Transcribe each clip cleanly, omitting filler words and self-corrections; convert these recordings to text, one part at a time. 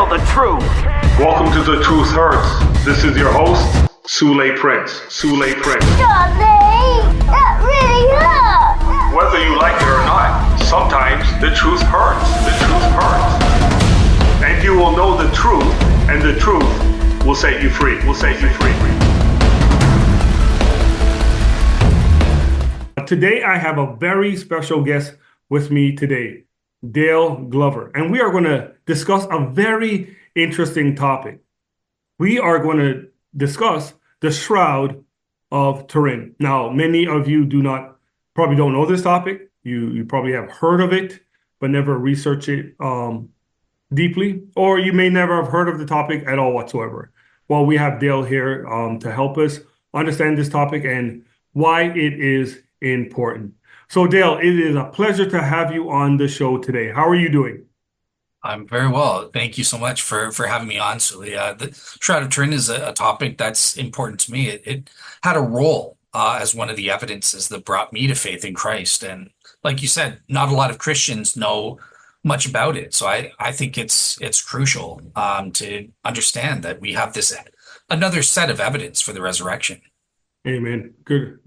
tell the truth. Welcome to The Truth Hurts. This is your host, Sule Prince. Sule Prince. Johnny, that really hurt. Whether you like it or not, sometimes the truth hurts. The truth hurts. And you will know the truth, and the truth will set you free. Will set you free. Today, I have a very special guest with me today, Dale Glover, and we are going to discuss a very interesting topic. We are going to discuss the Shroud of Turin. Now, many of you probably don't know this topic. You probably have heard of it, but never researched it deeply, or you may never have heard of the topic at all whatsoever. Well, we have Dale here to help us understand this topic and why it is important. So Dale, it is a pleasure to have you on the show today. How are you doing? I'm very well. Thank you so much for having me on, Sule. The Shroud of Turin is a topic that's important to me. It had a role as one of the evidences that brought me to faith in Christ. And like you said, not a lot of Christians know much about it. So I think it's crucial to understand that we have this another set of evidence for the resurrection. Amen. Good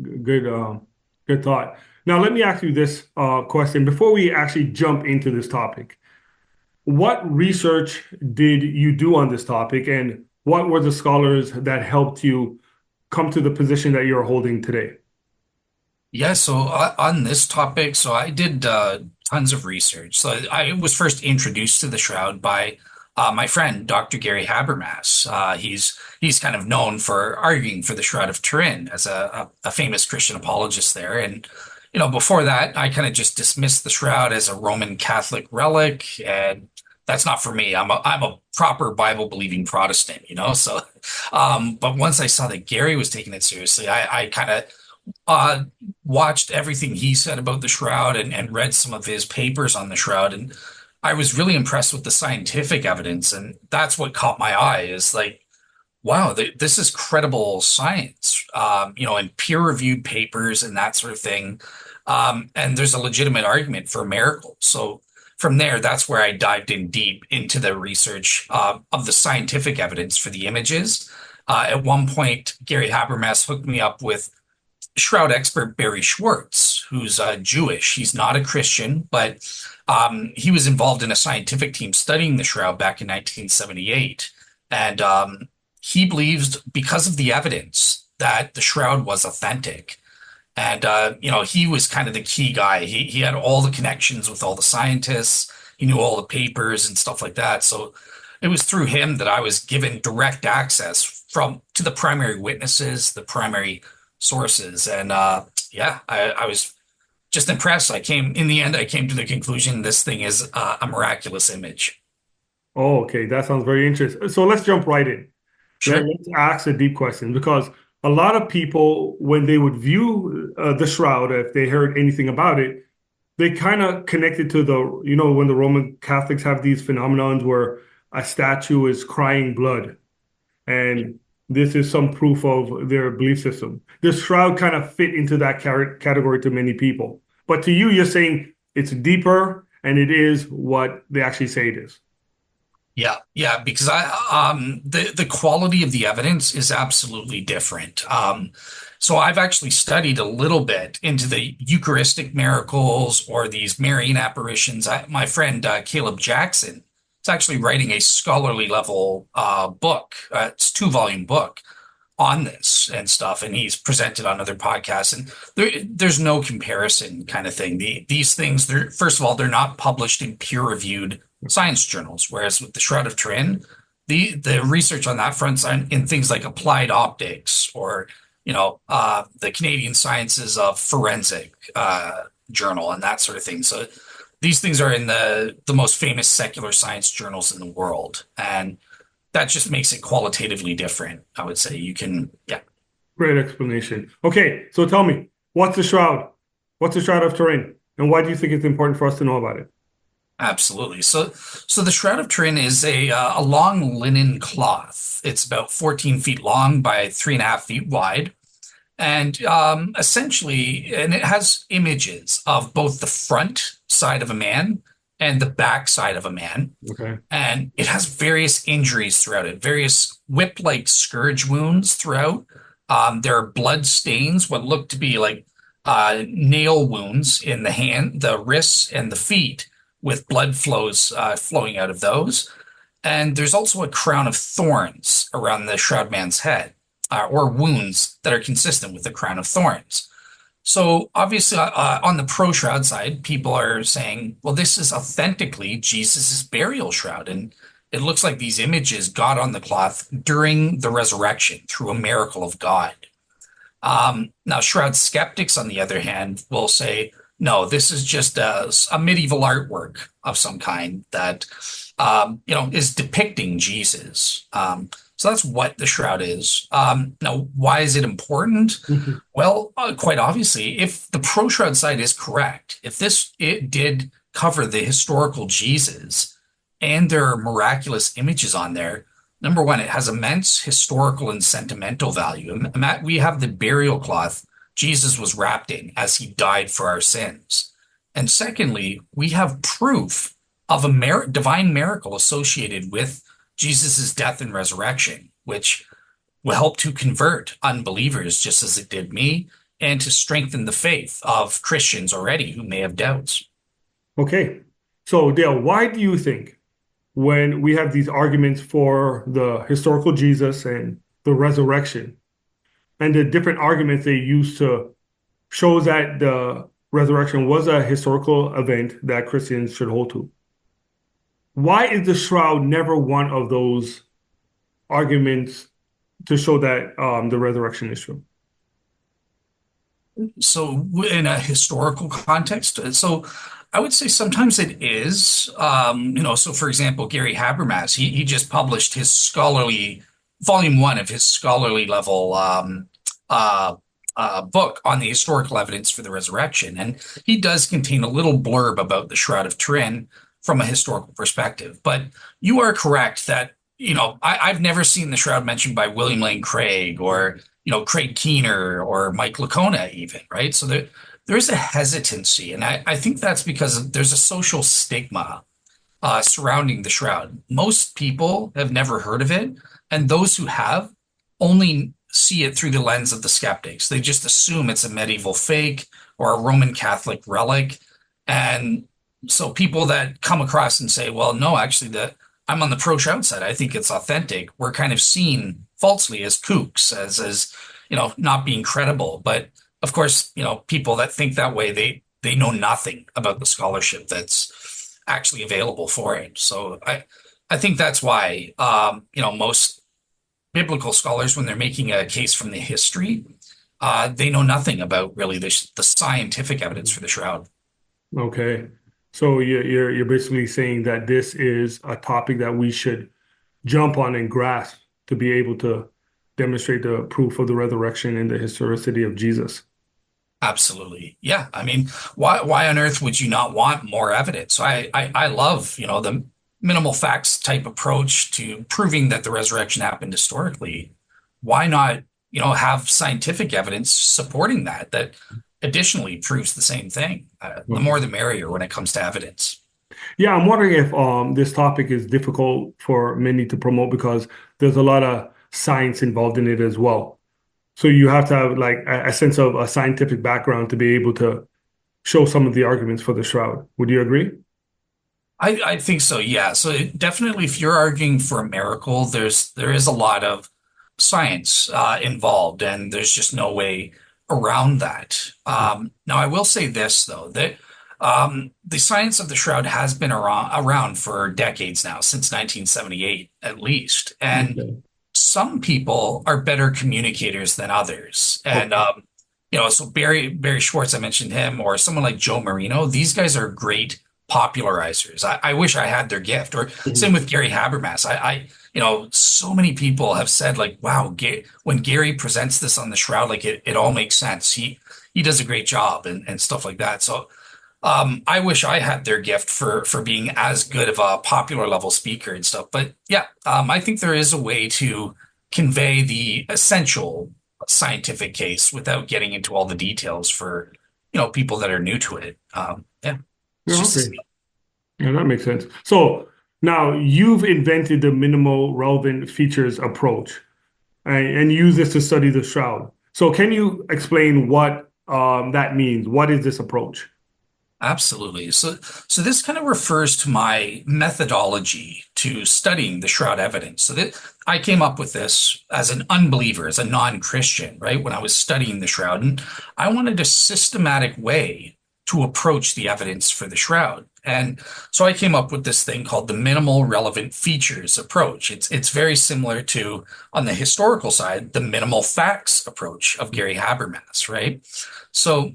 thought. Now, let me ask you this question before we actually jump into this topic. What research did you do on this topic, and what were the scholars that helped you come to the position that you're holding today? Yeah, so on this topic, so I did tons of research. So I was first introduced to the Shroud by my friend, Dr. Gary Habermas. He's kind of known for arguing for the Shroud of Turin as a famous Christian apologist there. And, before that, I kind of just dismissed the Shroud as a Roman Catholic relic. And that's not for me. I'm a proper Bible-believing Protestant, So, but once I saw that Gary was taking it seriously, I kind of watched everything he said about the Shroud and read some of his papers on the Shroud. And I was really impressed with the scientific evidence, and that's what caught my eye is like, wow, this is credible science, in peer-reviewed papers and that sort of thing. And there's a legitimate argument for a miracle. So from there, that's where I dived in deep into the research of the scientific evidence for the images. At one point, Gary Habermas hooked me up with Shroud expert Barry Schwartz, who's Jewish. He's not a Christian, but he was involved in a scientific team studying the Shroud back in 1978. And he believes, because of the evidence, that the Shroud was authentic. And, he was kind of the key guy. He had all the connections with all the scientists. He knew all the papers and stuff like that. So it was through him that I was given direct access to the primary witnesses, the primary sources. And I was just impressed. In the end, I came to the conclusion this thing is a miraculous image. Oh, okay. That sounds very interesting. So let's jump right in. Sure. Let's ask a deep question, because a lot of people, when they would view the Shroud, if they heard anything about it, they kind of connected to when the Roman Catholics have these phenomenons where a statue is crying blood. And this is some proof of their belief system. The Shroud kind of fit into that category to many people. But to you, you're saying it's deeper and it is what they actually say it is. Yeah, because the quality of the evidence is absolutely different. So I've actually studied a little bit into the Eucharistic miracles or these Marian apparitions. My friend Caleb Jackson is actually writing a scholarly level book. It's a 2-volume book on this and stuff, and he's presented on other podcasts. And there's no comparison kind of thing. These things, first of all, they're not published in peer-reviewed science journals, whereas with the Shroud of Turin, the research on that front in things like applied optics or the Canadian Sciences of Forensic journal and that sort of thing. So these things are in the most famous secular science journals in the world, and that just makes it qualitatively different. I would say Great explanation. Okay, so tell me, what's the Shroud? What's the Shroud of Turin, and why do you think it's important for us to know about it? Absolutely. So the Shroud of Turin is a long linen cloth. It's about 14 feet long by 3.5 feet wide. And essentially, and it has images of both the front side of a man and the backside of a man. Okay. And it has various injuries throughout it, various whip-like scourge wounds throughout. There are blood stains, what look to be like nail wounds in the hand, the wrists, and the feet, with blood flows flowing out of those. And there's also a crown of thorns around the shroud man's head, or wounds that are consistent with the crown of thorns. So obviously, on the pro shroud side, people are saying, well, this is authentically Jesus's burial shroud. And it looks like these images got on the cloth during the resurrection through a miracle of God. Now, shroud skeptics, on the other hand, will say, no, this is just a medieval artwork of some kind that, is depicting Jesus. So that's what the shroud is. Now, why is it important? Well, quite obviously, if the pro shroud side is correct, if it did cover the historical Jesus and there are miraculous images on there, number one, it has immense historical and sentimental value. And we have the burial cloth Jesus was wrapped in as he died for our sins. And secondly, we have proof of a divine miracle associated with Jesus' death and resurrection, which will help to convert unbelievers, just as it did me, and to strengthen the faith of Christians already who may have doubts. Okay. So, Dale, why do you think when we have these arguments for the historical Jesus and the resurrection, and the different arguments they use to show that the resurrection was a historical event that Christians should hold to, why is the shroud never one of those arguments to show that the resurrection is true? So in a historical context, so I would say sometimes it is. So for example, Gary Habermas, he just published his scholarly, volume 1 of his scholarly level book on the historical evidence for the resurrection. And he does contain a little blurb about the Shroud of Turin from a historical perspective. But you are correct that, I've never seen the shroud mentioned by William Lane Craig or, Craig Keener or Mike Lacona even, right? So there is a hesitancy. And I think that's because there's a social stigma surrounding the shroud. Most people have never heard of it. And those who have only see it through the lens of the skeptics. They just assume it's a medieval fake or a Roman Catholic relic. And so people that come across and say, well, no, actually, I'm on the pro shroud side. I think it's authentic. We're kind of seen falsely as kooks, as not being credible. But of course, people that think that way, they know nothing about the scholarship that's actually available for it. So I think that's why, most biblical scholars, when they're making a case from the history, they know nothing about really the scientific evidence for the shroud. Okay. So you're basically saying that this is a topic that we should jump on and grasp to be able to demonstrate the proof of the resurrection and the historicity of Jesus. Absolutely. Yeah. I mean, why on earth would you not want more evidence? I love, the minimal facts type approach to proving that the resurrection happened historically. Why not, have scientific evidence supporting that additionally proves the same thing? The more the merrier when it comes to evidence. Yeah, I'm wondering if this topic is difficult for many to promote because there's a lot of science involved in it as well. So you have to have like a sense of a scientific background to be able to show some of the arguments for the shroud. Would you agree? I think so, yeah. So definitely, if you're arguing for a miracle, there is a lot of science involved, and there's just no way around that. Now, I will say this though, that the science of the shroud has been around for decades now, since 1978 at least, and some people are better communicators than others, and so Barry Schwartz, I mentioned him, or someone like Joe Marino. These guys are great popularizers. I wish I had their gift. Or same with Gary Habermas. So many people have said like, wow, when Gary presents this on the shroud, like it all makes sense. He does a great job and stuff like that. So I wish I had their gift for being as good of a popular level speaker and stuff. But yeah, I think there is a way to convey the essential scientific case without getting into all the details for people that are new to it. Yeah. Okay. Yeah, that makes sense. So now you've invented the minimal relevant features approach and use this to study the shroud. So can you explain what that means? What is this approach? Absolutely. So this kind of refers to my methodology to studying the shroud evidence. So that I came up with this as an unbeliever, as a non-Christian, right? When I was studying the shroud, and I wanted a systematic way to approach the evidence for the shroud. And so I came up with this thing called the minimal relevant features approach. It's very similar to, on the historical side, the minimal facts approach of Gary Habermas, right? So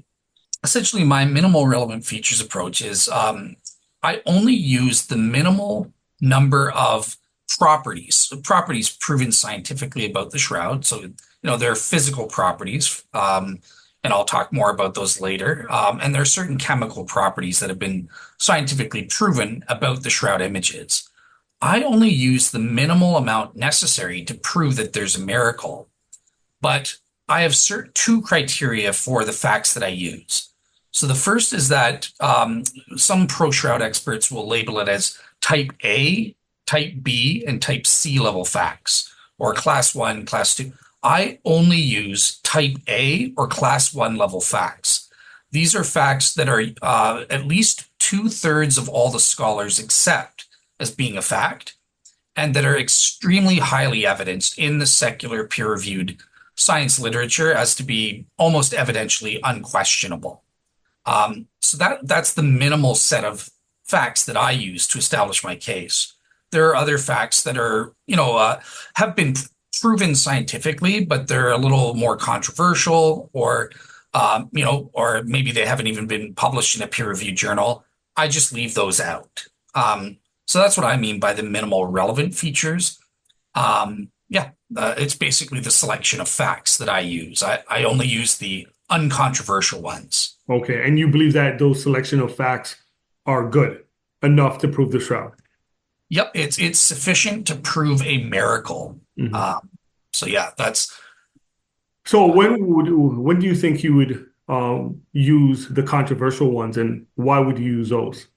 essentially, my minimal relevant features approach is I only use the minimal number of properties proven scientifically about the shroud. So, there are physical properties, and I'll talk more about those later. And there are certain chemical properties that have been scientifically proven about the shroud images. I only use the minimal amount necessary to prove that there's a miracle, but I have two criteria for the facts that I use. So the first is that some pro-shroud experts will label it as type A, type B, and type C level facts, or class 1, class 2. I only use type A or class 1 level facts. These are facts that are at least 2/3 of all the scholars accept as being a fact, and that are extremely highly evidenced in the secular peer-reviewed science literature as to be almost evidentially unquestionable. So that's the minimal set of facts that I use to establish my case. There are other facts that are, have been proven scientifically, but they're a little more controversial, or or maybe they haven't even been published in a peer-reviewed journal. I just leave those out. So that's what I mean by the minimal relevant features. It's basically the selection of facts that I use. I only use the uncontroversial ones. Okay, and you believe that those selection of facts are good enough to prove the shroud? Yep, it's sufficient to prove a miracle. Mm-hmm. That's. So when do you think you would use the controversial ones, and why would you use those?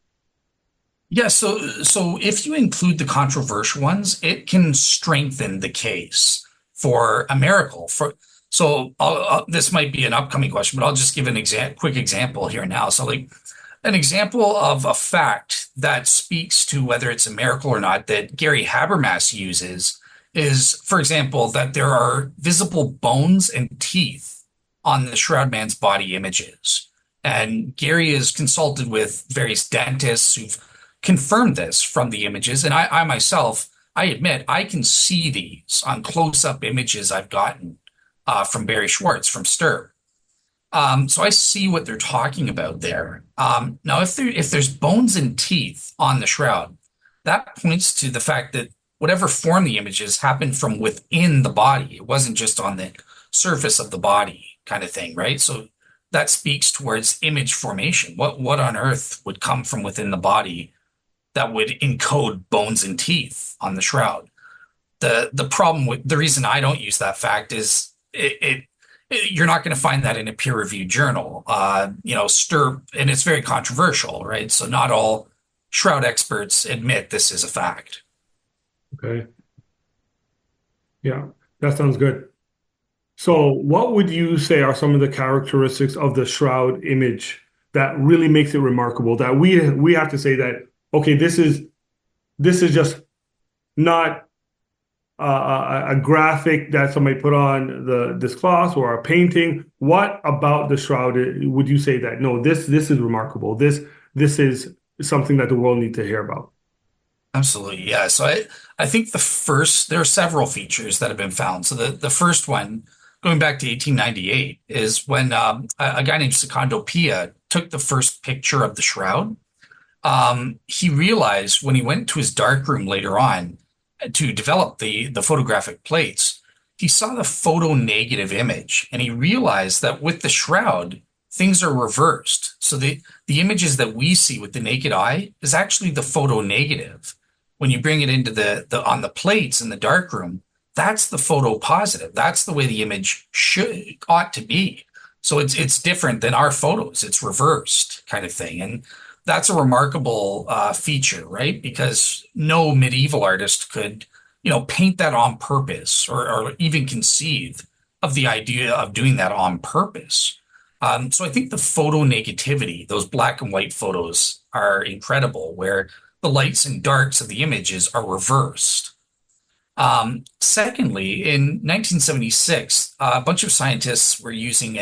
Yeah, so if you include the controversial ones, it can strengthen the case for a miracle. This might be an upcoming question, but I'll just give an quick example here now. So, like, an example of a fact that speaks to whether it's a miracle or not that Gary Habermas uses is, for example, that there are visible bones and teeth on the shroud man's body images. And Gary is consulted with various dentists who've confirmed this from the images. And I myself, I admit, I can see these on close-up images I've gotten from Barry Schwartz from STIR. So I see what they're talking about there. Now, if there's bones and teeth on the shroud, that points to the fact that whatever form the images happened from within the body. It wasn't just on the surface of the body kind of thing, right? So that speaks towards image formation. What on earth would come from within the body that would encode bones and teeth on the shroud? The problem with the reason I don't use that fact is you're not going to find that in a peer-reviewed journal. STIR, and it's very controversial, right? So not all shroud experts admit this is a fact. Okay. Yeah, that sounds good. So what would you say are some of the characteristics of the shroud image that really makes it remarkable, that we have to say that, okay, this is just not a graphic that somebody put on this cloth or a painting? What about the shroud would you say that, no, this is remarkable, this is something that the world needs to hear about? Absolutely, yeah. So I think there are several features that have been found. So the first one, going back to 1898, is when a guy named Secondo Pia took the first picture of the shroud. He realized when he went to his darkroom later on to develop the photographic plates, he saw the photo negative image, and he realized that with the shroud, things are reversed. So the images that we see with the naked eye is actually the photo negative. When you bring it into on the plates in the darkroom, that's the photo positive. That's the way the image ought to be. So it's different than our photos. It's reversed kind of thing. And that's a remarkable feature, right? Because no medieval artist could, paint that on purpose or even conceive of the idea of doing that on purpose. So I think the photo negativity, those black and white photos are incredible, where the lights and darks of the images are reversed. Secondly, in 1976, a bunch of scientists were using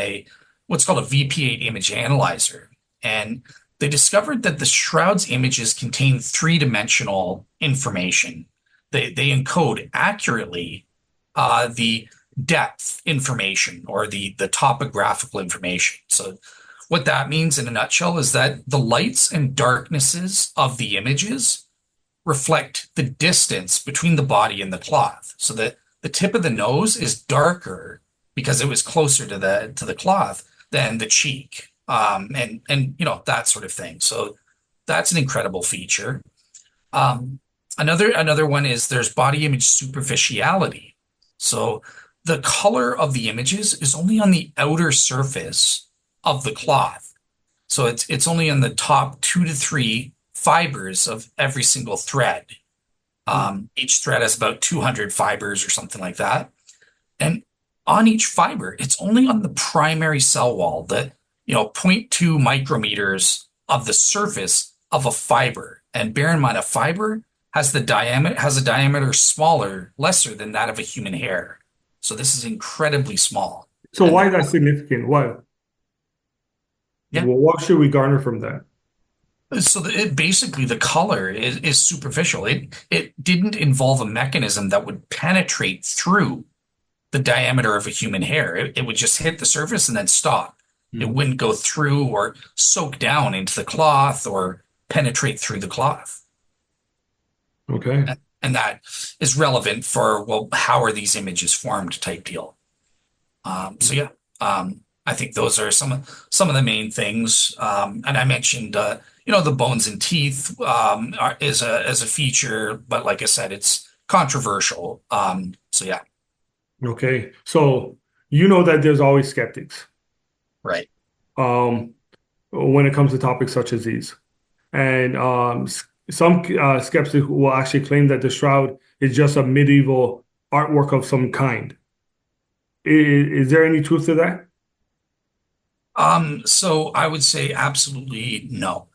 what's called a VP8 image analyzer, and they discovered that the shroud's images contain three-dimensional information. They encode accurately the depth information or the topographical information. So what that means in a nutshell is that the lights and darknesses of the images reflect the distance between the body and the cloth. So that the tip of the nose is darker because it was closer to the cloth than the cheek, and that sort of thing. So that's an incredible feature. Another one is there's body image superficiality. So the color of the images is only on the outer surface of the cloth. So it's only on the top 2 to 3 fibers of every single thread. Each thread has about 200 fibers or something like that. And on each fiber, it's only on the primary cell wall, the zero point 0.2 micrometers of the surface of a fiber. And bear in mind, a fiber has a diameter lesser than that of a human hair. So this is incredibly small. So why is that significant? Why? Yeah. Well, what should we garner from that? So basically the color is superficial. It didn't involve a mechanism that would penetrate through the diameter of a human hair. It would just hit the surface and then stop. It wouldn't go through or soak down into the cloth or penetrate through the cloth. Okay. And that is relevant for, well, how are these images formed type deal. I think those are some of the main things. And I mentioned, the bones and teeth is a feature, but like I said, it's controversial. Yeah. Okay. So that there's always skeptics. Right. When it comes to topics such as these. And some skeptics will actually claim that the shroud is just a medieval artwork of some kind. Is there any truth to that? So I would say absolutely no.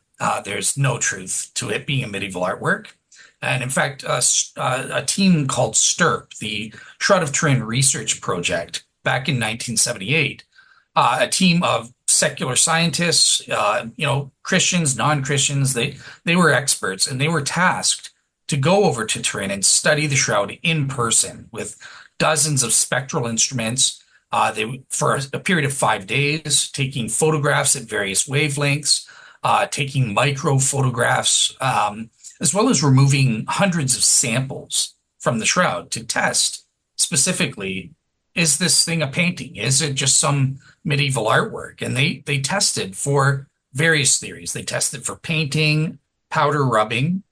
There's no truth to it being a medieval artwork. And in fact, a team called STIRP, the Shroud of Turin Research Project, back in 1978, a team of secular scientists, Christians, non-Christians, they were experts, and they were tasked to go over to Turin and study the shroud in person with dozens of spectral instruments. For a period of 5 days, taking photographs at various wavelengths, taking micro photographs, as well as removing hundreds of samples from the shroud to test specifically, is this thing a painting? Is it just some medieval artwork? And they tested for various theories. They tested for painting, powder rubbing,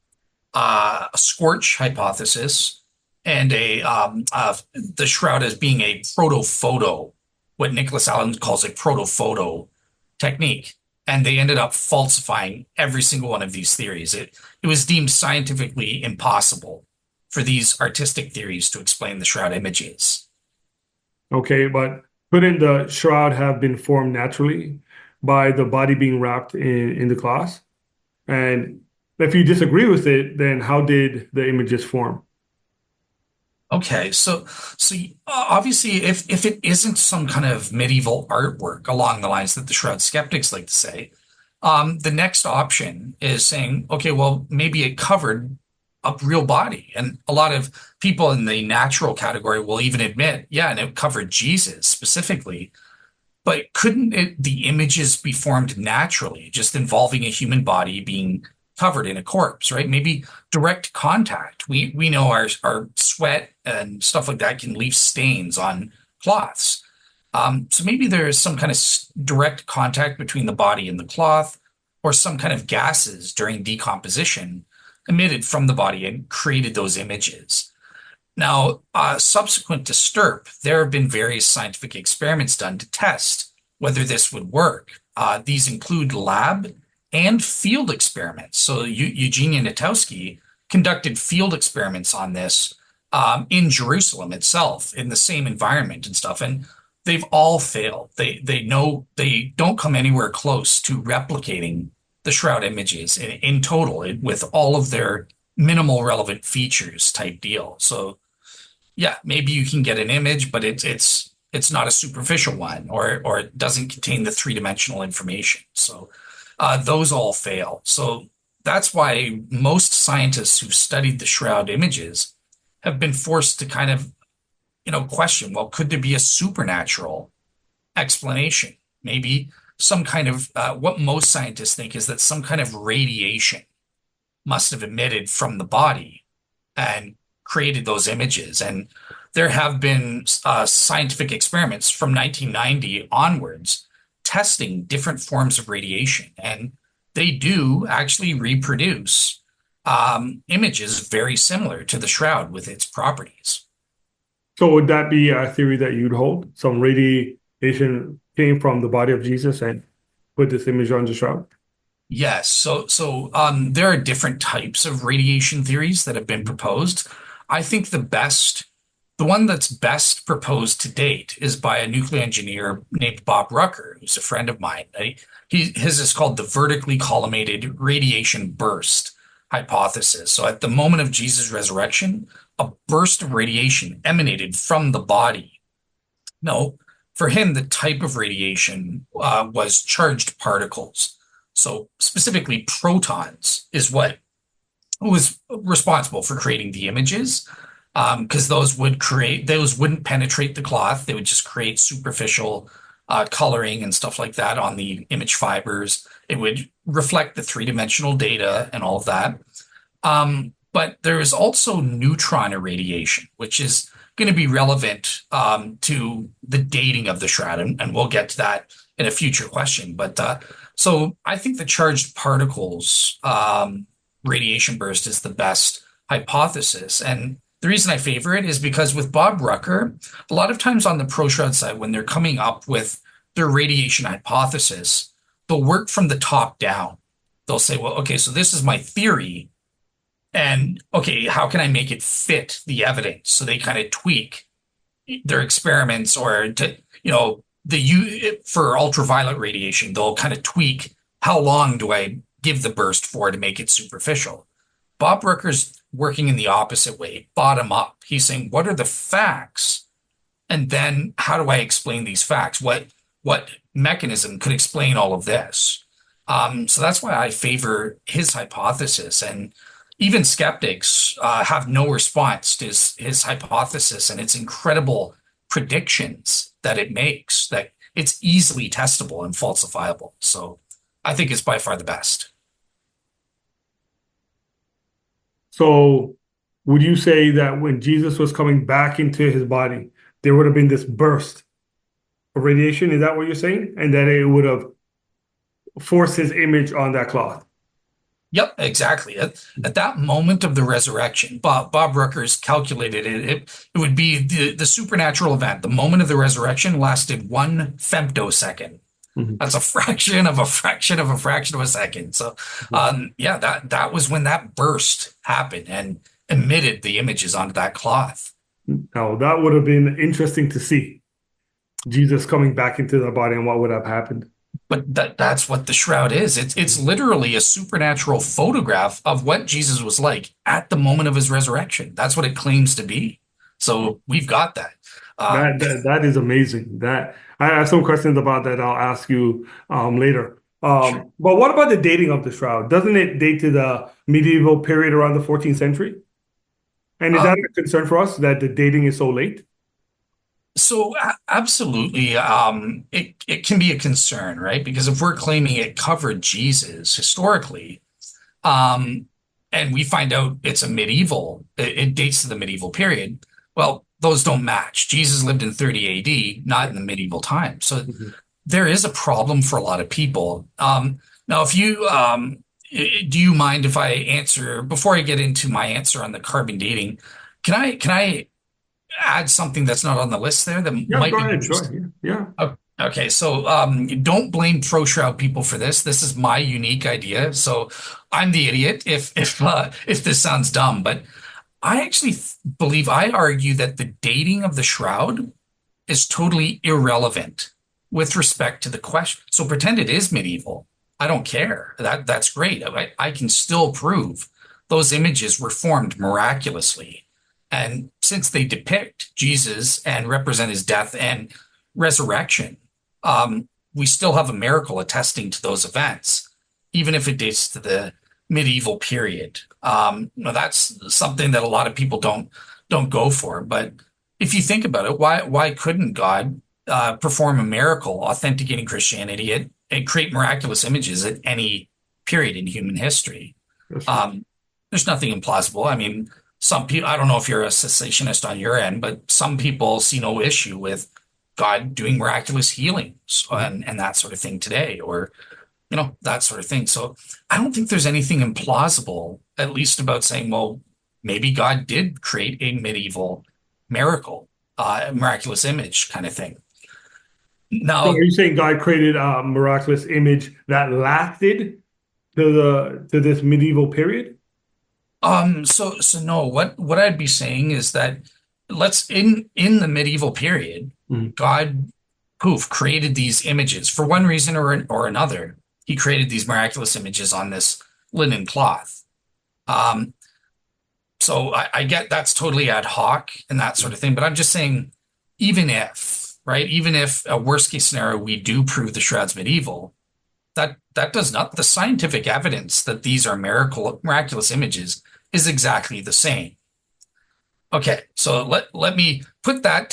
a scorch hypothesis, and the shroud as being a protophoto, what Nicholas Allen calls a protophoto technique. And they ended up falsifying every single one of these theories. It was deemed scientifically impossible for these artistic theories to explain the shroud images. Okay, but couldn't the shroud have been formed naturally by the body being wrapped in the cloth? And if you disagree with it, then how did the images form? Okay, so obviously, if it isn't some kind of medieval artwork along the lines that the shroud skeptics like to say, the next option is saying, okay, well, maybe it covered a real body. And a lot of people in the natural category will even admit, yeah, and it covered Jesus specifically. But couldn't the images be formed naturally, just involving a human body being covered in a corpse, right? Maybe direct contact. We know our sweat and stuff like that can leave stains on cloths. So maybe there is some kind of direct contact between the body and the cloth, or some kind of gases during decomposition emitted from the body and created those images. Now, subsequent to STIRP, there have been various scientific experiments done to test whether this would work. These include lab and field experiments. So Eugenia Natowski conducted field experiments on this in Jerusalem itself, in the same environment and stuff, and they've all failed. They know they don't come anywhere close to replicating the shroud images in total with all of their minimal relevant features type deal. So yeah, maybe you can get an image, but it's not a superficial one, or it doesn't contain the three-dimensional information. So those all fail. So that's why most scientists who've studied the shroud images have been forced to kind of, question, well, could there be a supernatural explanation? Maybe some kind of, what most scientists think is that some kind of radiation must have emitted from the body and created those images. And there have been scientific experiments from 1990 onwards testing different forms of radiation, and they do actually reproduce images very similar to the shroud with its properties. So would that be a theory that you'd hold? Some radiation came from the body of Jesus and put this image on the shroud? Yes. So there are different types of radiation theories that have been proposed. I think the one that's best proposed to date is by a nuclear engineer named Bob Rucker, who's a friend of mine. His is called the vertically collimated radiation burst hypothesis. So at the moment of Jesus' resurrection, a burst of radiation emanated from the body. No, for him, the type of radiation was charged particles. So specifically, protons is what was responsible for creating the images, because those wouldn't penetrate the cloth. They would just create superficial coloring and stuff like that on the image fibers. It would reflect the three-dimensional data and all of that. But there is also neutron irradiation, which is going to be relevant to the dating of the shroud, and we'll get to that in a future question. But so I think the charged particles radiation burst is the best hypothesis. And the reason I favor it is because with Bob Rucker, a lot of times on the pro-shroud side, when they're coming up with their radiation hypothesis, they'll work from the top down. They'll say, well, okay, so this is my theory. And okay, how can I make it fit the evidence? So they kind of tweak their experiments, or for ultraviolet radiation, they'll kind of tweak how long do I give the burst for to make it superficial. Bob Rucker's working in the opposite way, bottom up. He's saying, what are the facts? And then how do I explain these facts? What mechanism could explain all of this? So that's why I favor his hypothesis. And even skeptics have no response to his hypothesis and its incredible predictions that it makes, that it's easily testable and falsifiable. So I think it's by far the best. So would you say that when Jesus was coming back into his body, there would have been this burst of radiation? Is that what you're saying? And that it would have forced his image on that cloth? Yep, exactly. At that moment of the resurrection, Bob Rucker's calculated it would be the supernatural event. The moment of the resurrection lasted 1 femtosecond. Mm-hmm. That's a fraction of a fraction of a fraction of a second. So, that was when that burst happened and emitted the images onto that cloth. Now, that would have been interesting to see. Jesus coming back into the body and what would have happened. But that's what the shroud is. It's literally a supernatural photograph of what Jesus was like at the moment of his resurrection. That's what it claims to be. So we've got that. That is amazing. That I have some questions about that I'll ask you later. Sure. But what about the dating of the shroud? Doesn't it date to the medieval period around the 14th century? And is that a concern for us that the dating is so late? So absolutely, it can be a concern, right? Because if we're claiming it covered Jesus historically, and we find out it's it dates to the medieval period, well, those don't match. Jesus lived in 30 AD, not in the medieval time. So there is a problem for a lot of people. Now, if you do you mind if I answer before I get into my answer on the carbon dating? Can I add something that's not on the list there that might go be ahead, interesting? sure. Yeah. Okay, so don't blame pro shroud people for this. This is my unique idea. So I'm the idiot if this sounds dumb, but I actually believe I argue that the dating of the shroud is totally irrelevant with respect to the question. So pretend it is medieval. I don't care. That's great. I can still prove those images were formed miraculously. And since they depict Jesus and represent his death and resurrection, we still have a miracle attesting to those events, even if it dates to the medieval period. That's something that a lot of people don't go for. But if you think about it, why couldn't God perform a miracle authenticating Christianity and create miraculous images at any period in human history? That's true. There's nothing implausible. I mean, some people, I don't know if you're a cessationist on your end, but some people see no issue with God doing miraculous healings and that sort of thing today, or that sort of thing. So I don't think there's anything implausible, at least about saying, well, maybe God did create a medieval miracle, miraculous image kind of thing. So Now, are you saying God created a miraculous image that lasted to this medieval period? so no, what I'd be saying is that let's in the medieval period, Mhm. God created these images for one reason or another. He created these miraculous images on this linen cloth. Um, so I get that's totally ad hoc and that sort of thing, but I'm just saying, even if, right, even if a worst case scenario, we do prove the shroud's medieval, that does not, the scientific evidence that these are miraculous images is exactly the same. Okay, so let me put that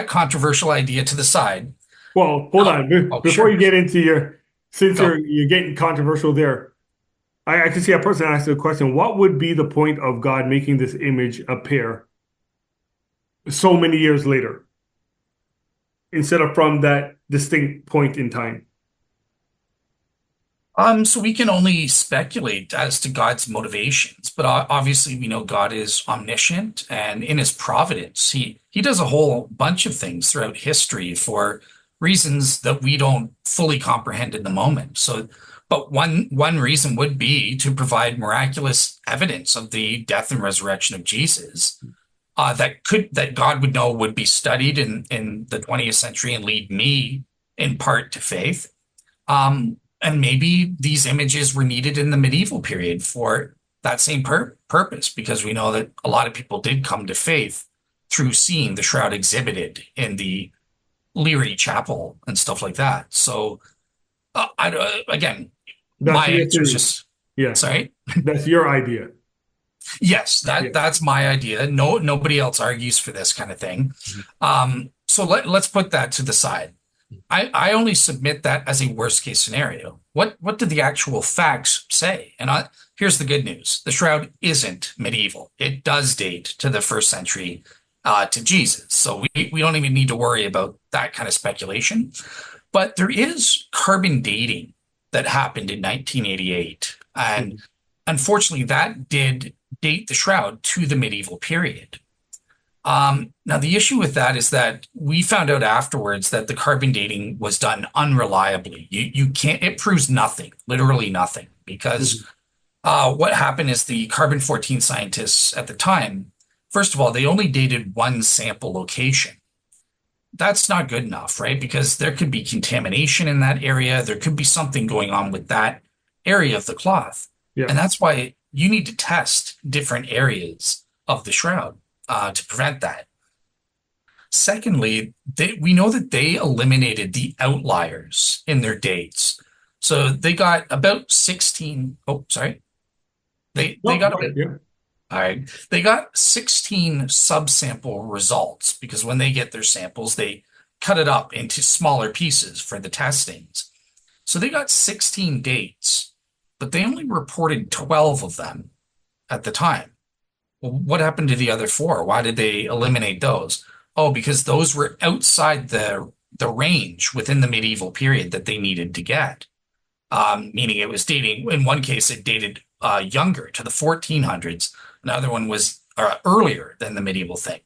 controversial idea to the side. Well, hold on. Before Sure. you get into since Go. you're getting controversial there, I can see a person asked a question. What would be the point of God making this image appear so many years later instead of from that distinct point in time? So we can only speculate as to God's motivations, but obviously we know God is omniscient, and in his providence, he does a whole bunch of things throughout history for reasons that we don't fully comprehend in the moment. So, but one reason would be to provide miraculous evidence of the death and resurrection of Jesus, that God would know would be studied in the 20th century and lead me in part to faith. And maybe these images were needed in the medieval period for that same purpose, because we know that a lot of people did come to faith through seeing the shroud exhibited in the Leary Chapel and stuff like that. So, again, That's my your answer is theory. just, Yeah, sorry. that's your idea. Yes, Yeah. that's my idea. No, nobody else argues for this kind of thing. So let's put that to the side. I only submit that as a worst case scenario. What do the actual facts say? And here's the good news: the shroud isn't medieval. It does date to the first century, to Jesus. So we don't even need to worry about that kind of speculation. But there is carbon dating that happened in 1988, and unfortunately, that did date the shroud to the medieval period. Now, the issue with that is that we found out afterwards that the carbon dating was done unreliably. You can't, it proves nothing, literally nothing, because what happened is the carbon 14 scientists at the time, first of all, they only dated one sample location. That's not good enough, right? Because there could be contamination in that area. There could be something going on with that area of the cloth. Yeah. And that's why you need to test different areas of the shroud to prevent that. Secondly, we know that they eliminated the outliers in their dates. So they got about 16. Oh, sorry. They got about, Yeah. all right. They got 16 subsample results, because when they get their samples, they cut it up into smaller pieces for the testings. So they got 16 dates, but they only reported 12 of them at the time. Well, what happened to the other four? Why did they eliminate those? Oh, because those were outside the range within the medieval period that they needed to get. Meaning it was dating, in one case, it dated younger to the 1400s. Another one was earlier than the medieval thing.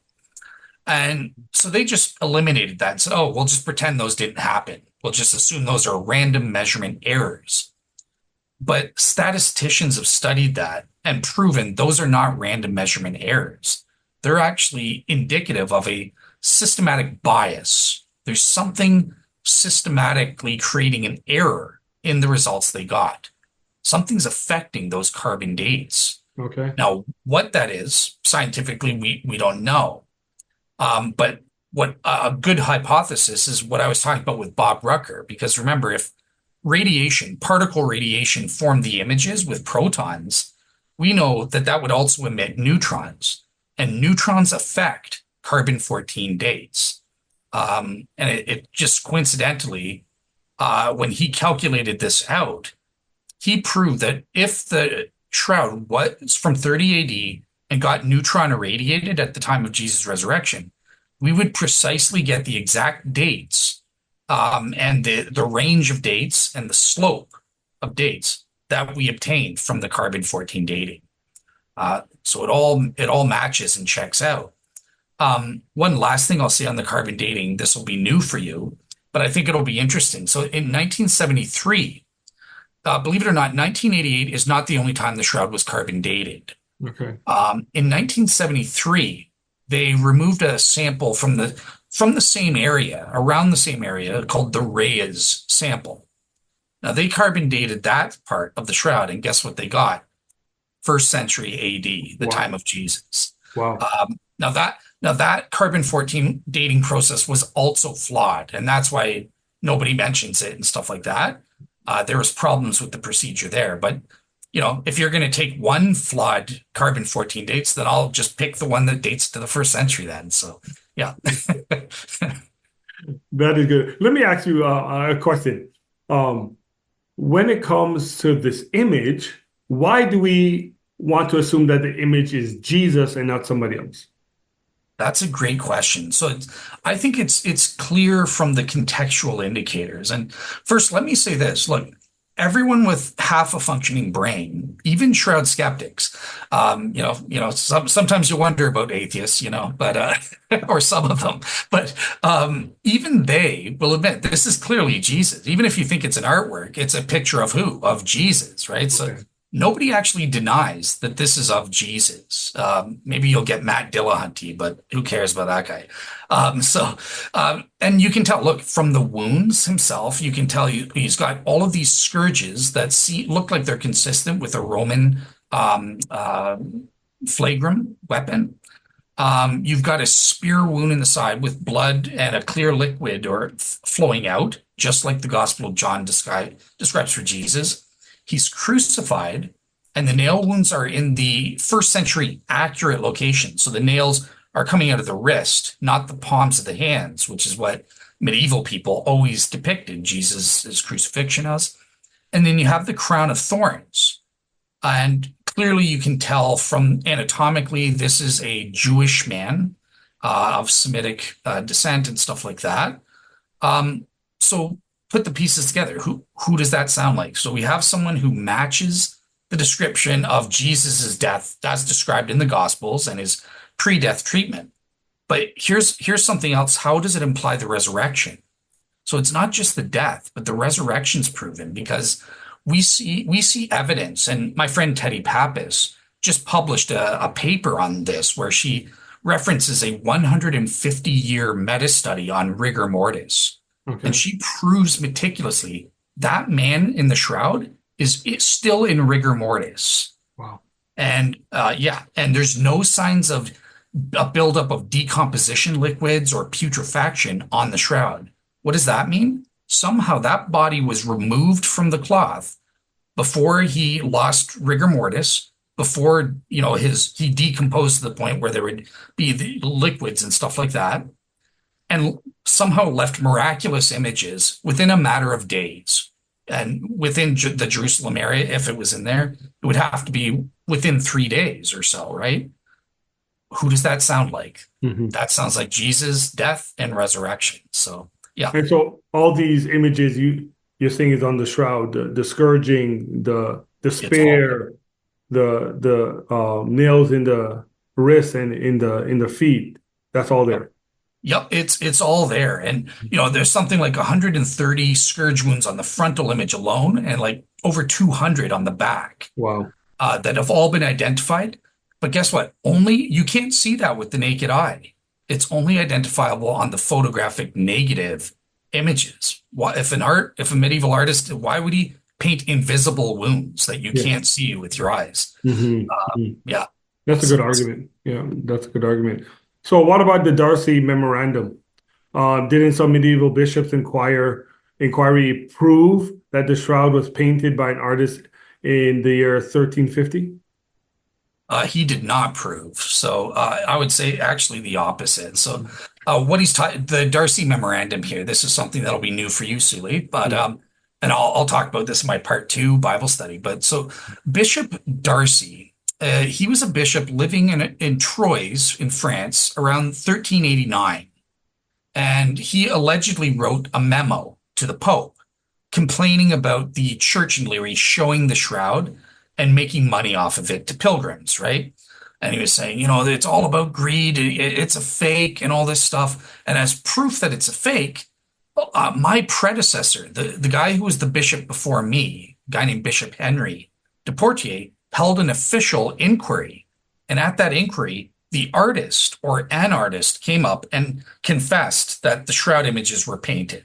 And so they just eliminated that and said, oh, we'll just pretend those didn't happen. We'll just assume those are random measurement errors. But statisticians have studied that and proven those are not random measurement errors. They're actually indicative of a systematic bias. There's something systematically creating an error in the results they got. Something's affecting those carbon dates. Okay. Now, what that is, scientifically, we don't know. But what a good hypothesis is what I was talking about with Bob Rucker, because remember, if particle radiation formed the images with protons, we know that that would also emit neutrons, and neutrons affect carbon-14 dates. And it just coincidentally, when he calculated this out, he proved that if the shroud was from 30 AD and got neutron irradiated at the time of Jesus' resurrection, we would precisely get the exact dates and the range of dates and the slope of dates that we obtained from the carbon-14 dating. So it all matches and checks out. One last thing I'll say on the carbon dating, this will be new for you, but I think it'll be interesting. So in 1973, believe it or not, 1988 is not the only time the shroud was carbon dated. Okay. In 1973, they removed a sample from the same area, around the same area, called the Reyes sample. Now they carbon dated that part of the shroud, and guess what they got? 1st century AD, the time of Jesus. Wow. Now that carbon-14 dating process was also flawed, and that's why nobody mentions it and stuff like that. There was problems with the procedure there, but if you're going to take one flawed carbon-14 dates, then I'll just pick the one that dates to the 1st century then. So, yeah. That is good. Let me ask you a question. When it comes to this image, why do we want to assume that the image is Jesus and not somebody else? That's a great question. So I think it's clear from the contextual indicators. And first, let me say this. Look, everyone with half a functioning brain, even shroud skeptics, sometimes you wonder about atheists, but or some of them, but even they will admit this is clearly Jesus. Even if you think it's an artwork, it's a picture of who? Of Jesus, right? Okay. So nobody actually denies that this is of Jesus. Maybe you'll get Matt Dillahunty, but who cares about that guy? And you can tell, look, from the wounds himself, you can tell he's got all of these scourges that look like they're consistent with a Roman flagrum weapon. You've got a spear wound in the side with blood and a clear liquid or flowing out, just like the Gospel of John describes for Jesus. He's crucified, and the nail wounds are in the 1st century accurate location. So the nails are coming out of the wrist, not the palms of the hands, which is what medieval people always depicted Jesus' crucifixion as. And then you have the crown of thorns. And clearly you can tell from anatomically, this is a Jewish man of Semitic descent and stuff like that. So put the pieces together. Who does that sound like? So we have someone who matches the description of Jesus's death as described in the Gospels and his pre-death treatment. But here's something else. How does it imply the resurrection? So it's not just the death, but the resurrection's proven because we see evidence. And my friend Teddy Pappas just published a paper on this where she references a 150-year meta-study on rigor mortis. Okay. And she proves meticulously that man in the shroud is still in rigor mortis. Wow. And and there's no signs of a buildup of decomposition liquids or putrefaction on the shroud. What does that mean? Somehow that body was removed from the cloth before he lost rigor mortis, before he decomposed to the point where there would be the liquids and stuff like that, and somehow left miraculous images within a matter of days. And within the Jerusalem area, if it was in there, it would have to be within 3 days or so, right? Who does that sound like? Mm-hmm. That sounds like Jesus' death and resurrection. So, yeah. And so all these images you're saying is on the shroud, the scourging, the spear, the nails in the wrists and in the feet. That's all there. Yep, it's all there. And there's something like 130 scourge wounds on the frontal image alone and like over 200 on the back Wow. that have all been identified. But guess what? Only you can't see that with the naked eye. It's only identifiable on the photographic negative images. Why, if a medieval artist, why would he paint invisible wounds that you Yeah. can't see with your eyes? Hmm. Yeah. That's a good argument. Yeah, that's a good argument. So what about the Darcy Memorandum? Didn't some medieval bishops inquiry prove that the shroud was painted by an artist in the year 1350? He did not prove. So I would say actually the opposite. So what he's taught, the Darcy Memorandum here, this is something that'll be new for you, Sule, but and I'll talk about this in my part two Bible study. But so Bishop Darcy, he was a bishop living in Troyes in France around 1389, and he allegedly wrote a memo to the Pope complaining about the church in Leary showing the shroud and making money off of it to pilgrims, right? And he was saying, it's all about greed. It's a fake and all this stuff. And as proof that it's a fake, my predecessor, the guy who was the bishop before me, a guy named Bishop Henry de Portier, held an official inquiry. And at that inquiry, the artist or an artist came up and confessed that the shroud images were painted.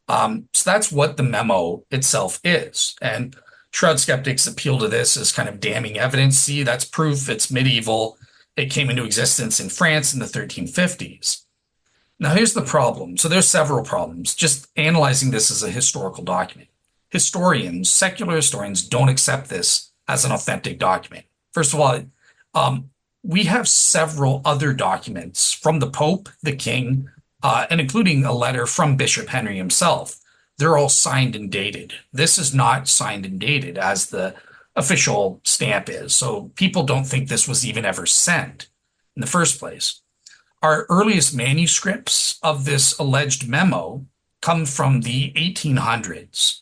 So that's what the memo itself is. And shroud skeptics appeal to this as kind of damning evidence. See, that's proof it's medieval. It came into existence in France in the 1350s. Now, here's the problem. So there's several problems. Just analyzing this as a historical document. Secular historians don't accept this as an authentic document. First of all, we have several other documents from the Pope, the King, and including a letter from Bishop Henry himself. They're all signed and dated. This is not signed and dated as the official stamp is. So people don't think this was even ever sent in the first place. Our earliest manuscripts of this alleged memo come from the 1800s.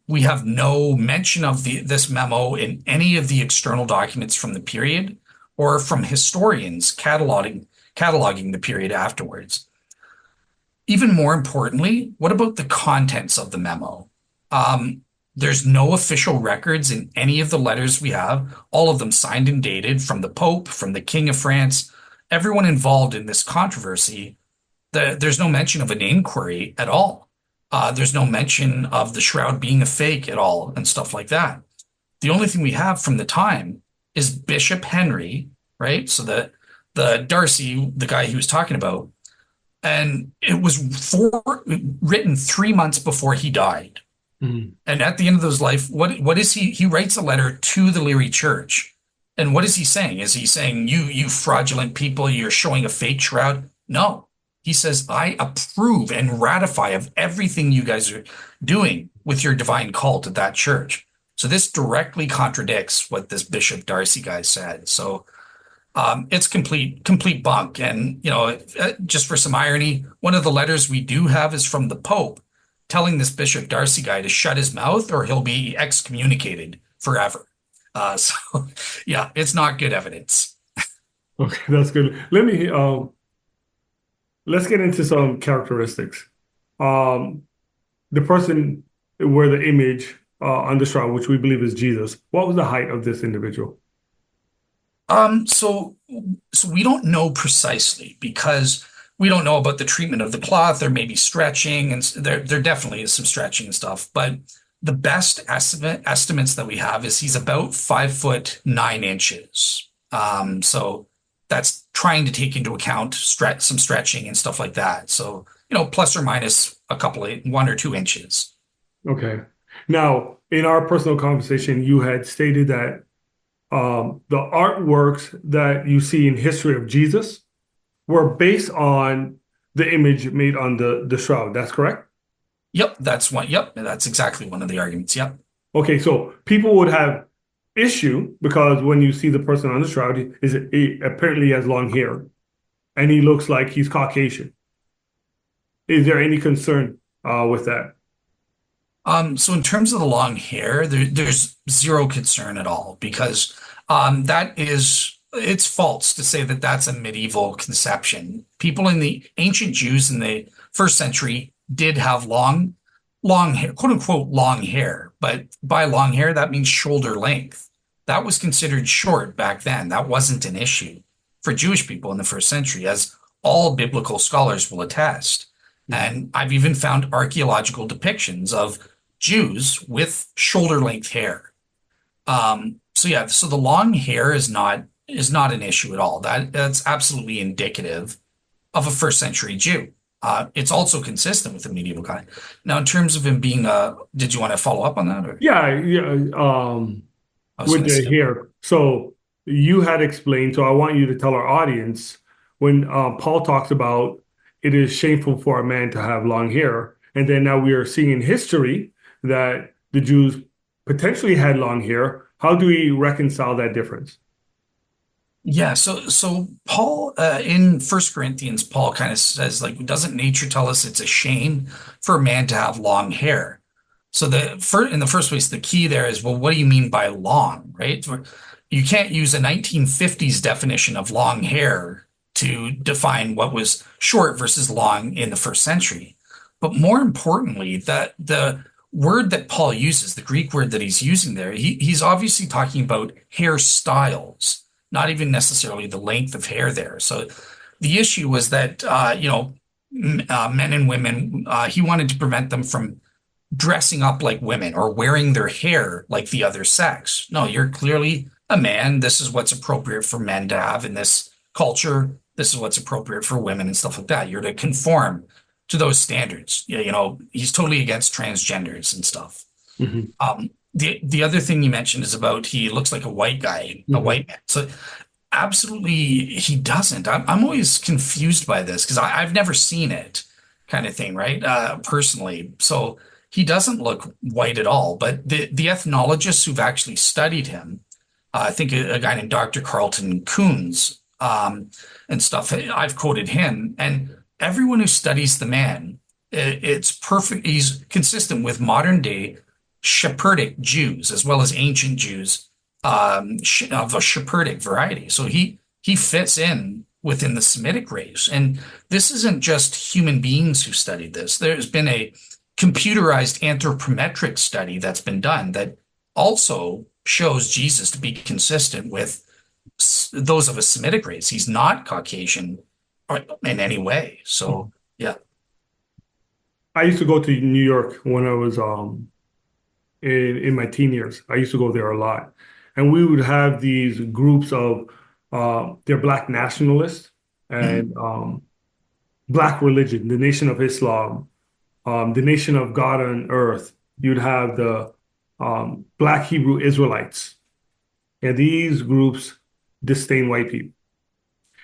We have no mention of this memo in any of the external documents from the period or from historians cataloging the period afterwards. Even more importantly, what about the contents of the memo? There's no official records in any of the letters we have, all of them signed and dated from the Pope, from the King of France, everyone involved in this controversy. There's no mention of an inquiry at all. There's no mention of the shroud being a fake at all and stuff like that. The only thing we have from the time is Bishop Henry, right? So the Darcy, the guy he was talking about, and it was written 3 months before he died. Mm-hmm. And at the end of his life, what is he writes a letter to the Leary Church. And what is he saying? Is he saying, you fraudulent people, you're showing a fake shroud? No. He says, I approve and ratify of everything you guys are doing with your divine cult at that church. So this directly contradicts what this Bishop Darcy guy said. So it's complete bunk. And, just for some irony, one of the letters we do have is from the Pope telling this Bishop Darcy guy to shut his mouth or he'll be excommunicated forever. So, yeah, it's not good evidence. Okay, that's good. Let's get into some characteristics. The person where the image on the shroud, which we believe is Jesus, what was the height of this individual? So we don't know precisely because we don't know about the treatment of the cloth. There may be stretching, and there definitely is some stretching and stuff. But the best estimates that we have is he's about 5'9". So that's trying to take into account some stretching and stuff like that. So plus or minus a couple of 1 or 2 inches. Okay. Now, in our personal conversation, you had stated that the artworks that you see in history of Jesus were based on the image made on the shroud. That's correct? Yep, that's one. Yep, that's exactly one of the arguments. Yep. Okay, so people would have issue because when you see the person on the shroud, he apparently has long hair, and he looks like he's Caucasian. Is there any concern with that? So in terms of the long hair, there's zero concern at all because that is it's false to say that that's a medieval conception. People in the ancient Jews in the first century did have long hair, quote unquote, long hair. But by long hair, that means shoulder length. That was considered short back then. That wasn't an issue for Jewish people in the first century, as all biblical scholars will attest. And I've even found archaeological depictions of Jews with shoulder length hair. So the long hair is not an issue at all. That's absolutely indicative of a first century Jew. It's also consistent with the medieval guy. Now, in terms of him being did you want to follow up on that? Or? Yeah, with the hair. So you had explained, so I want you to tell our audience when Paul talks about it is shameful for a man to have long hair, and then now we are seeing in history that the Jews potentially had long hair. How do we reconcile that difference? Yeah, so Paul in First Corinthians, Paul kind of says, like, doesn't nature tell us it's a shame for a man to have long hair? So in the first place, the key there is, well, what do you mean by long, right? You can't use a 1950s definition of long hair to define what was short versus long in the first century. But more importantly, that the word that Paul uses, the Greek word that he's using there, he's obviously talking about hairstyles, not even necessarily the length of hair there. So the issue was that, men and women, he wanted to prevent them from dressing up like women or wearing their hair like the other sex. No, you're clearly a man. This is what's appropriate for men to have in this culture. This is what's appropriate for women and stuff like that. You're to conform to those standards. He's totally against transgenders and stuff. Mm-hmm. The other thing you mentioned is about he looks like a white guy, a white man. So absolutely he doesn't. I'm always confused by this because I've never seen it kind of thing, right? Personally. So he doesn't look white at all. But the ethnologists who've actually studied him, I think a guy named Dr. Carlton Coons and stuff, I've quoted him. And everyone who studies the man, it's perfect. He's consistent with modern day Shepherdic Jews as well as ancient Jews of a Shepherdic variety. So he fits in within the Semitic race. And this isn't just human beings who studied this. There's been a computerized anthropometric study that's been done that also shows Jesus to be consistent with those of a Semitic race. He's not Caucasian in any way. So, yeah. I used to go to New York when I was in my teen years. I used to go there a lot. And we would have these groups of they're Black nationalists and Black religion, the Nation of Islam, the Nation of God on Earth. You'd have the Black Hebrew Israelites. And these groups disdain white people.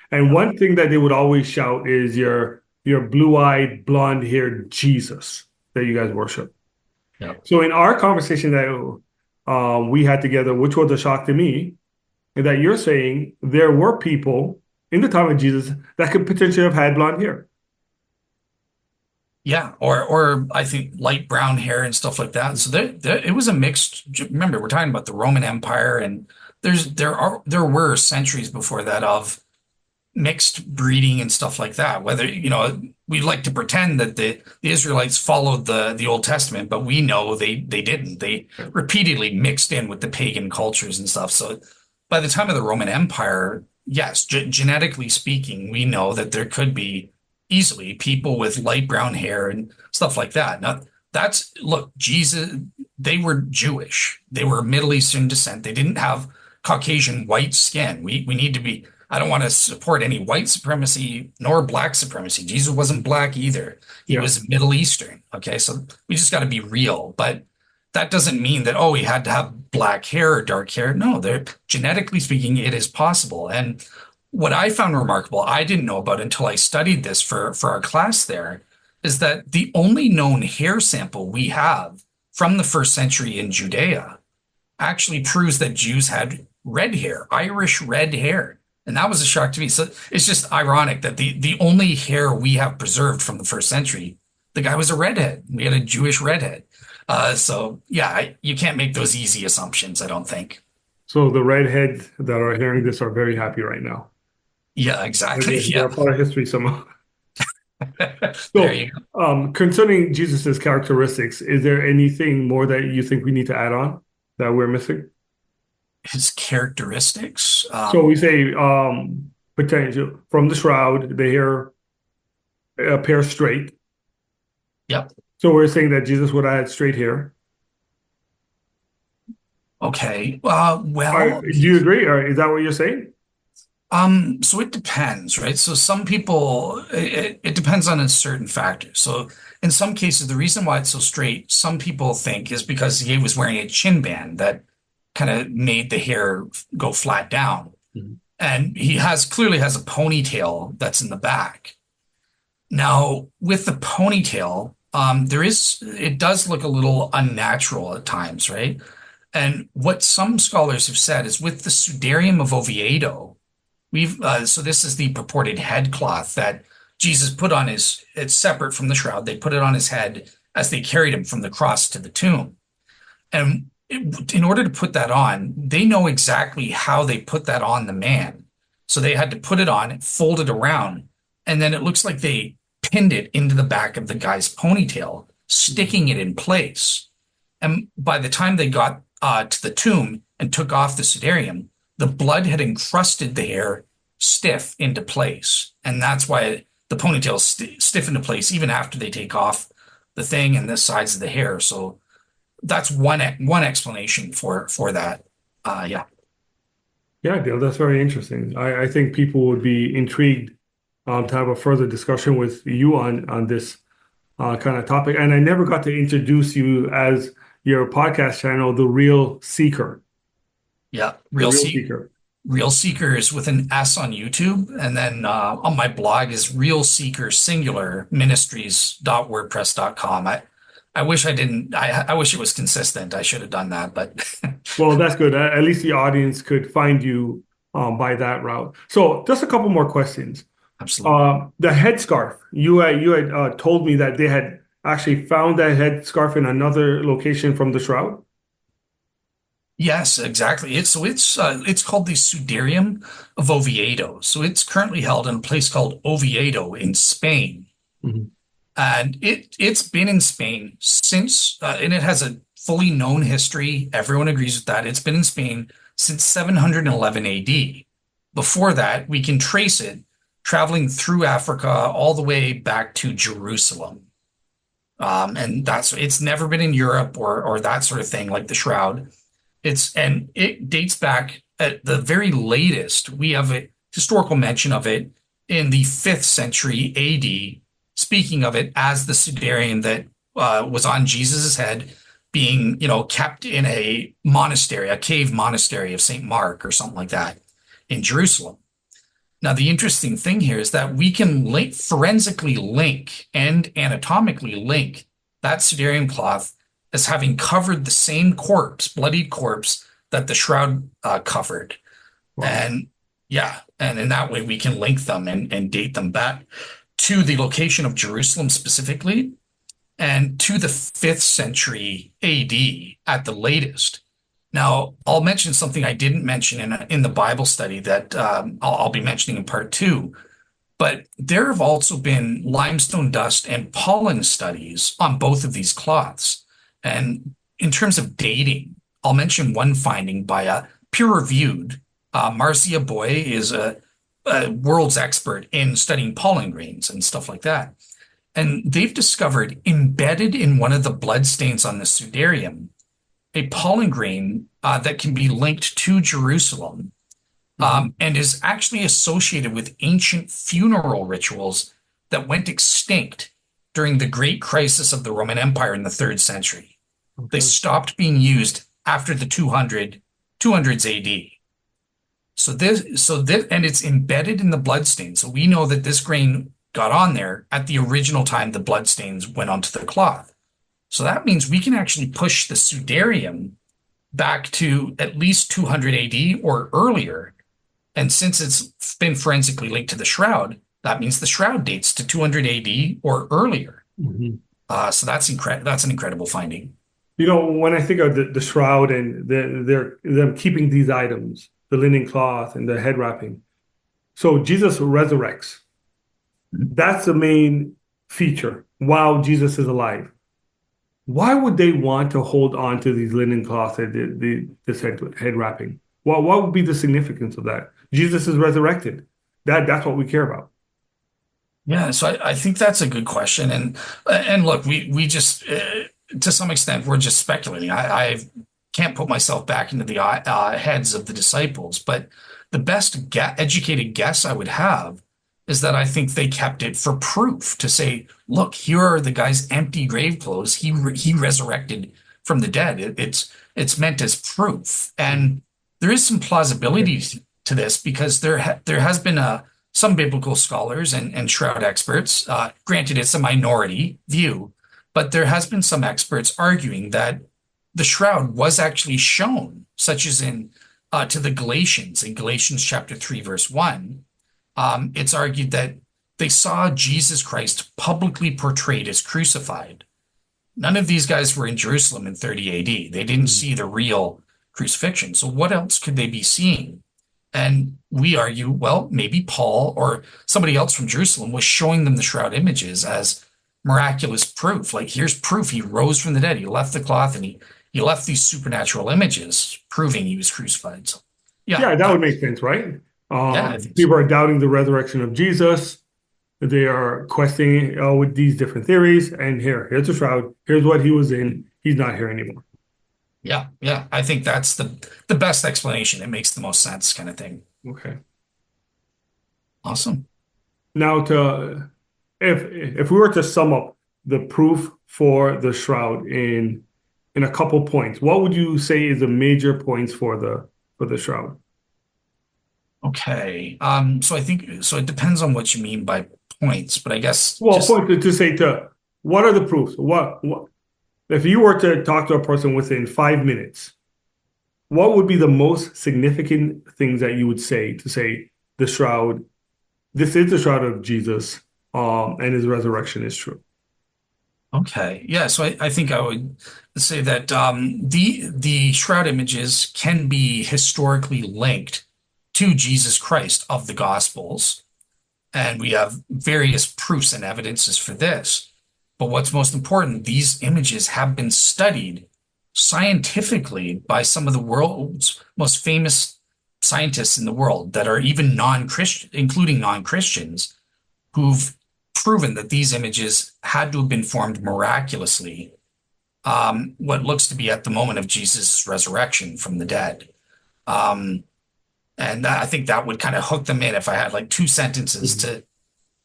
And one thing that they would always shout is your blue-eyed, blonde-haired Jesus that you guys worship. Yep. So in our conversation that we had together, which was a shock to me, is that you're saying there were people in the time of Jesus that could potentially have had blonde hair. Yeah, or I think light brown hair and stuff like that. So it was a mixed. Remember, we're talking about the Roman Empire, and there were centuries before that of mixed breeding and stuff like that. Whether, we like to pretend that the Israelites followed the Old Testament, but we know they didn't. They repeatedly mixed in with the pagan cultures and stuff. So by the time of the Roman Empire, yes, genetically speaking, we know that there could be easily people with light brown hair and stuff like that. Now, Jesus, they were Jewish. They were Middle Eastern descent. They didn't have Caucasian white skin. We need to be. I don't want to support any white supremacy nor black supremacy. Jesus wasn't black either. He was Middle Eastern. Okay, so we just got to be real. But that doesn't mean that, he had to have black hair or dark hair. No, genetically speaking, it is possible. And what I found remarkable, I didn't know about until I studied this for our class there, is that the only known hair sample we have from the first century in Judea actually proves that Jews had red hair, Irish red hair. And that was a shock to me. So it's just ironic that the only hair we have preserved from the first century, the guy was a redhead. We had a Jewish redhead. You can't make those easy assumptions, I don't think. So the redheads that are hearing this are very happy right now. Yeah, exactly. They're Yeah. part of history somehow. There So, you go. concerning Jesus's characteristics, is there anything more that you think we need to add on that we're missing? His characteristics. So we say potential from the shroud, the hair appear straight. Yep. So we're saying that Jesus would have had straight hair. Okay. Do you agree, or is that what you're saying? So it depends, right? So some people, it depends on a certain factor. So in some cases, the reason why it's so straight, some people think is because he was wearing a chin band that kind of made the hair go flat down. Mhm. And he clearly has a ponytail that's in the back. Now, with the ponytail, it does look a little unnatural at times, right? And what some scholars have said is with the Sudarium of Oviedo, so this is the purported head cloth that Jesus put on it's separate from the shroud. They put it on his head as they carried him from the cross to the tomb. And in order to put that on, they know exactly how they put that on the man. So they had to put it on, fold it around, and then it looks like they pinned it into the back of the guy's ponytail, sticking it in place. And by the time they got to the tomb and took off the sudarium, the blood had encrusted the hair stiff into place. And that's why the ponytail stiff into place even after they take off the thing and the sides of the hair. So that's one explanation for that. Yeah. Yeah, Dale, that's very interesting. I think people would be intrigued to have a further discussion with you on this kind of topic. And I never got to introduce you as your podcast channel, The Real Seeker. Yeah. The Real Seeker. Real Seeker is with an S on YouTube. And then on my blog is Real Seeker Singular Ministries.wordpress.com. I wish I didn't. I wish it was consistent. I should have done that, but Well, that's good. At least the audience could find you by that route. So just a couple more questions. absolutely. The headscarf. You had told me that they had actually found that headscarf in another location from the shroud. Yes, exactly. It's called the Sudarium of Oviedo. So it's currently held in a place called Oviedo in Spain. Mhm. And it's been in Spain since, and it has a fully known history. Everyone agrees with that. It's been in Spain since 711 AD. Before that, we can trace it traveling through Africa all the way back to Jerusalem. And it's never been in Europe or that sort of thing like the Shroud. And it dates back at the very latest. We have a historical mention of it in the 5th century AD, speaking of it as the sudarium that was on Jesus's head being, kept in a monastery, a cave monastery of St. Mark or something like that in Jerusalem. Now, the interesting thing here is that we can forensically link and anatomically link that sudarium cloth as having covered the same bloodied corpse that the shroud covered. Wow. And yeah, and in that way we can link them and date them back to the location of Jerusalem specifically and to the 5th century AD at the latest. Now, I'll mention something I didn't mention in the Bible study that I'll be mentioning in part 2. But there have also been limestone dust and pollen studies on both of these cloths. And in terms of dating, I'll mention one finding by a peer-reviewed. Marcia Boy is a world's expert in studying pollen grains and stuff like that. And they've discovered embedded in one of the blood stains on the sudarium, a pollen grain that can be linked to Jerusalem and is actually associated with ancient funeral rituals that went extinct during the great crisis of the Roman Empire in the 3rd century. Okay. They stopped being used after the 200s AD. So and it's embedded in the bloodstain. So we know that this grain got on there at the original time the bloodstains went onto the cloth. So that means we can actually push the sudarium back to at least 200 AD or earlier. And since it's been forensically linked to the shroud, that means the shroud dates to 200 AD or earlier. Mhm. So that's an incredible finding. When I think of the shroud and them keeping these items, the linen cloth and the head wrapping. So Jesus resurrects. That's the main feature while Jesus is alive. Why would they want to hold on to these linen cloths and this head wrapping? What would be the significance of that? Jesus is resurrected. That's what we care about. Yeah, so I think that's a good question, and look, we just to some extent we're just speculating. I can't put myself back into the heads of the disciples, but the best educated guess I would have is that I think they kept it for proof to say, look, here are the guy's empty grave clothes. He resurrected from the dead. It's meant as proof, and there is some plausibility to this because there has been some biblical scholars and shroud experts, granted it's a minority view, but there has been some experts arguing that the shroud was actually shown, such as in to the Galatians, in Galatians chapter 3, verse 1. It's argued that they saw Jesus Christ publicly portrayed as crucified. None of these guys were in Jerusalem in 30 AD. They didn't see the real crucifixion. So what else could they be seeing? And we argue, well, maybe Paul or somebody else from Jerusalem was showing them the shroud images as miraculous proof. Like, here's proof he rose from the dead. He left the cloth and he left these supernatural images proving he was crucified. So, yeah, that would make sense, right? I think People are doubting the resurrection of Jesus. They are questioning with these different theories. And here's the shroud. Here's what he was in. He's not here anymore. Yeah. I think that's the best explanation. It makes the most sense, kind of thing. Okay. Awesome. Now, if we were to sum up the proof for the shroud in a couple points, what would you say is the major points for the shroud? Okay. So I think so. It depends on what you mean by points, but I guess point to say what are the proofs? What if you were to talk to a person within 5 minutes, what would be the most significant things that you would say to say the shroud? This is the shroud of Jesus, and his resurrection is true. Okay. Yeah. So I think I would say that the shroud images can be historically linked to Jesus Christ of the Gospels. And we have various proofs and evidences for this. But what's most important, these images have been studied scientifically by some of the world's most famous scientists in the world that are even non-Christian, including non-Christians, who've proven that these images had to have been formed miraculously, what looks to be at the moment of Jesus' resurrection from the dead. And I think that would kind of hook them in if I had like 2 sentences to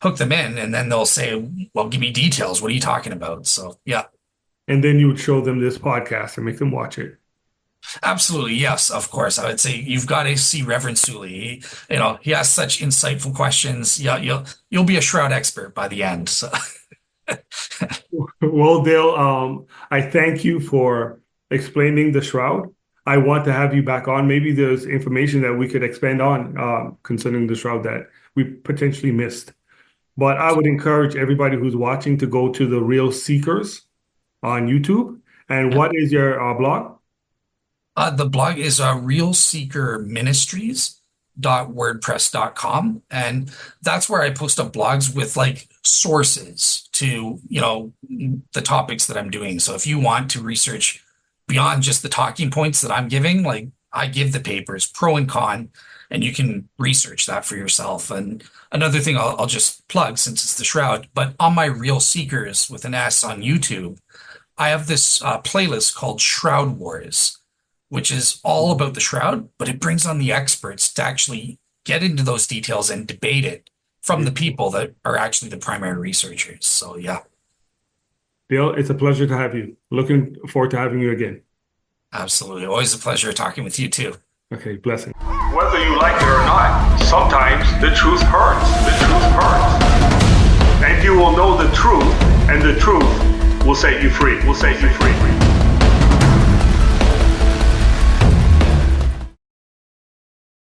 hook them in, and then they'll say, well, give me details. What are you talking about? So, yeah. And then you would show them this podcast and make them watch it. Absolutely. Yes, of course. I would say you've got to see Reverend Sule. He asks such insightful questions. Yeah, you'll be a shroud expert by the end. So. Well, Dale, I thank you for explaining the shroud. I want to have you back on. Maybe there's information that we could expand on concerning the shroud that we potentially missed. But I would encourage everybody who's watching to go to The Real Seekers on YouTube. And what is your blog? The blog is realseekerministries.wordpress.com. And that's where I post up blogs with like sources to, the topics that I'm doing. So if you want to research beyond just the talking points that I'm giving, like I give the papers pro and con, and you can research that for yourself. And another thing I'll just plug, since it's the shroud, but on my Real Seekers with an S on YouTube, I have this playlist called Shroud Wars, which is all about the shroud, but it brings on the experts to actually get into those details and debate it from the people that are actually the primary researchers. So, yeah. Bill, it's a pleasure to have you. Looking forward to having you again. Absolutely. Always a pleasure talking with you too. Okay, blessing. Whether you like it or not, sometimes the truth hurts. The truth hurts. And you will know the truth, and the truth will set you free. Will set you free.